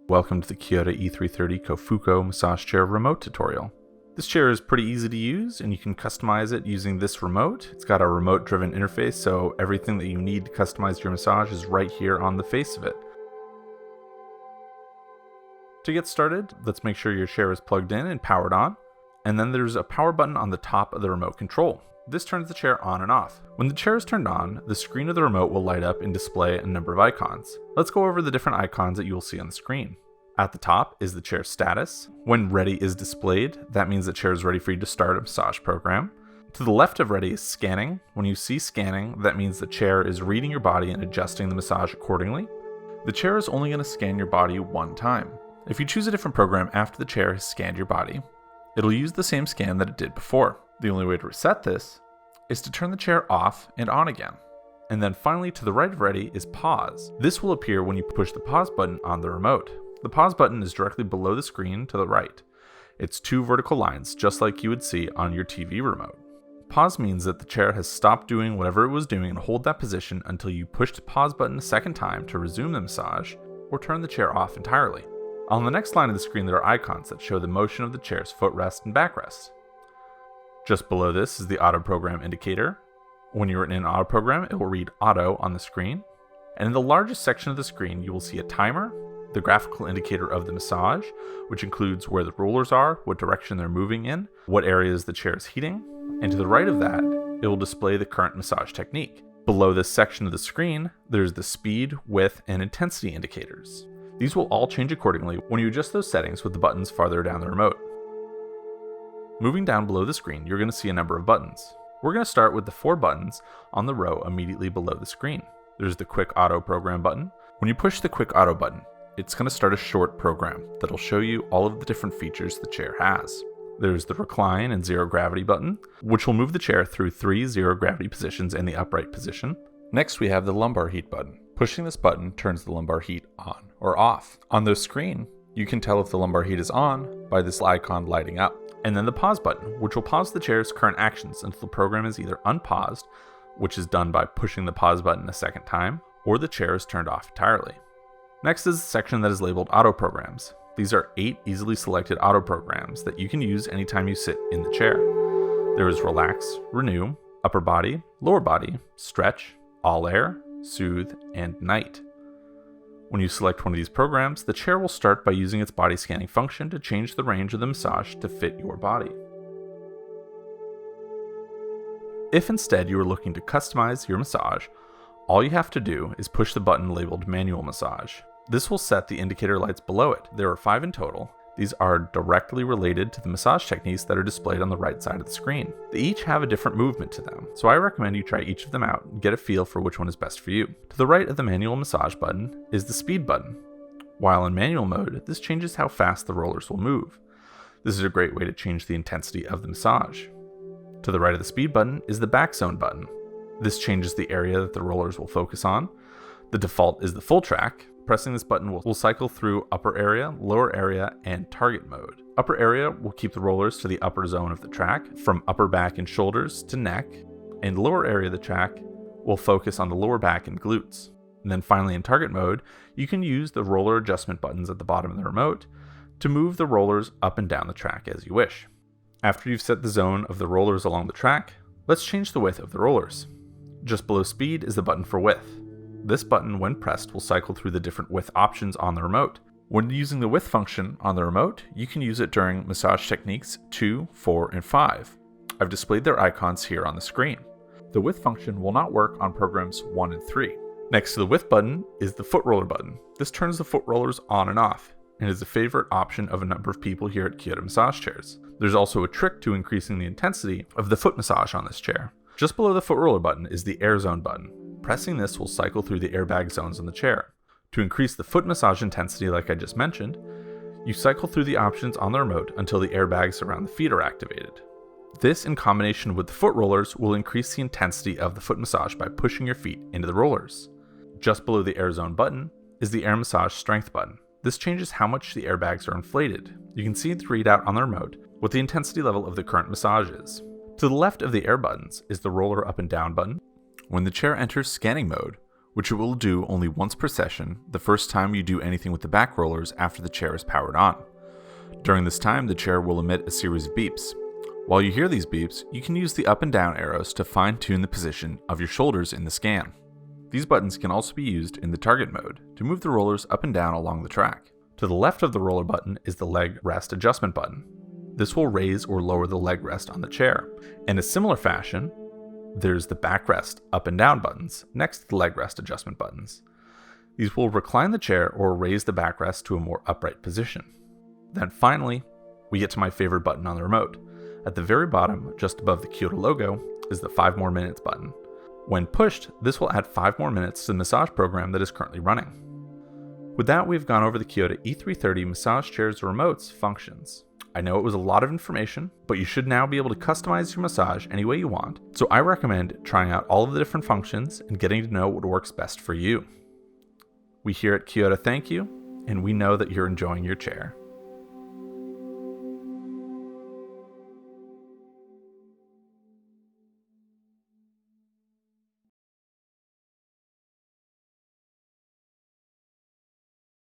Welcome to the Kyota E330 Kofuko massage chair remote tutorial. This chair is pretty easy to use and you can customize it using this remote. It's got a remote driven interface, so everything that you need to customize your massage is right here on the face of it. To get started, let's make sure your chair is plugged in and powered on. And then there's a power button on the top of the remote control. This turns the chair on and off. When the chair is turned on, the screen of the remote will light up and display a number of icons. Let's go over the different icons that you will see on the screen. At the top is the chair status. When ready is displayed, that means the chair is ready for you to start a massage program. To the left of ready is scanning. When you see scanning, that means the chair is reading your body and adjusting the massage accordingly. The chair is only going to scan your body one time. If you choose a different program after the chair has scanned your body, it'll use the same scan that it did before. The only way to reset this is to turn the chair off and on again. And then finally, to the right of ready is pause. This will appear when you push the pause button on the remote. The pause button is directly below the screen to the right. It's two vertical lines, just like you would see on your TV remote. Pause means that the chair has stopped doing whatever it was doing, and hold that position until you push the pause button a second time to resume the massage or turn the chair off entirely. On the next line of the screen, there are icons that show the motion of the chair's footrest and backrest. Just below this is the auto program indicator. When you're in an auto program, it will read auto on the screen. And in the largest section of the screen, you will see a timer, the graphical indicator of the massage, which includes where the rollers are, what direction they're moving in, what areas the chair is heating, and to the right of that, it will display the current massage technique. Below this section of the screen, there's the speed, width, and intensity indicators. These will all change accordingly when you adjust those settings with the buttons farther down the remote. Moving down below the screen, you're going to see a number of buttons. We're going to start with the 4 buttons on the row immediately below the screen. There's the Quick Auto Program button. When you push the Quick Auto button, it's going to start a short program that'll show you all of the different features the chair has. There's the Recline and Zero Gravity button, which will move the chair through 3 zero gravity positions in the upright position. Next, we have the Lumbar Heat button. Pushing this button turns the lumbar heat on or off. On the screen, you can tell if the lumbar heat is on by this icon lighting up. And then the pause button, which will pause the chair's current actions until the program is either unpaused, which is done by pushing the pause button a second time, or the chair is turned off entirely. Next is the section that is labeled Auto Programs. These are 8 easily selected auto programs that you can use anytime you sit in the chair. There is Relax, Renew, Upper Body, Lower Body, Stretch, All Air, Soothe, and Night. When you select one of these programs, the chair will start by using its body scanning function to change the range of the massage to fit your body. If instead you are looking to customize your massage, all you have to do is push the button labeled Manual Massage. This will set the indicator lights below it. There are 5 in total. These are directly related to the massage techniques that are displayed on the right side of the screen. They each have a different movement to them, so I recommend you try each of them out and get a feel for which one is best for you. To the right of the Manual Massage button is the Speed button. While in manual mode, this changes how fast the rollers will move. This is a great way to change the intensity of the massage. To the right of the Speed button is the Back Zone button. This changes the area that the rollers will focus on. The default is the Full Track. Pressing this button will cycle through upper area, lower area, and target mode. Upper area will keep the rollers to the upper zone of the track, from upper back and shoulders to neck, and lower area of the track will focus on the lower back and glutes. And then finally in target mode, you can use the roller adjustment buttons at the bottom of the remote to move the rollers up and down the track as you wish. After you've set the zone of the rollers along the track, let's change the width of the rollers. Just below Speed is the button for Width. This button, when pressed, will cycle through the different width options on the remote. When using the width function on the remote, you can use it during massage techniques 2, 4, and 5. I've displayed their icons here on the screen. The width function will not work on programs 1 and 3. Next to the width button is the foot roller button. This turns the foot rollers on and off, and is a favorite option of a number of people here at Kyota Massage Chairs. There's also a trick to increasing the intensity of the foot massage on this chair. Just below the foot roller button is the Air Zone button. Pressing this will cycle through the airbag zones on the chair. To increase the foot massage intensity like I just mentioned, you cycle through the options on the remote until the airbags around the feet are activated. This, in combination with the foot rollers, will increase the intensity of the foot massage by pushing your feet into the rollers. Just below the Air Zone button is the Air Massage Strength button. This changes how much the airbags are inflated. You can see the readout on the remote what the intensity level of the current massage is. To the left of the air buttons is the roller up and down button. When the chair enters scanning mode, which it will do only once per session the first time you do anything with the back rollers after the chair is powered on. During this time, the chair will emit a series of beeps. While you hear these beeps, you can use the up and down arrows to fine-tune the position of your shoulders in the scan. These buttons can also be used in the target mode to move the rollers up and down along the track. To the left of the roller button is the leg rest adjustment button. This will raise or lower the leg rest on the chair. In a similar fashion, there's the backrest up and down buttons next to the leg rest adjustment buttons. These will recline the chair or raise the backrest to a more upright position. Then finally, we get to my favorite button on the remote. At the very bottom, just above the Kyota logo, is the 5 more minutes button. When pushed, this will add 5 more minutes to the massage program that is currently running. With that, we've gone over the Kyota E330 massage chair's remote's functions. I know it was a lot of information, but you should now be able to customize your massage any way you want, so I recommend trying out all of the different functions and getting to know what works best for you. We here at Kyota thank you, and we know that you're enjoying your chair.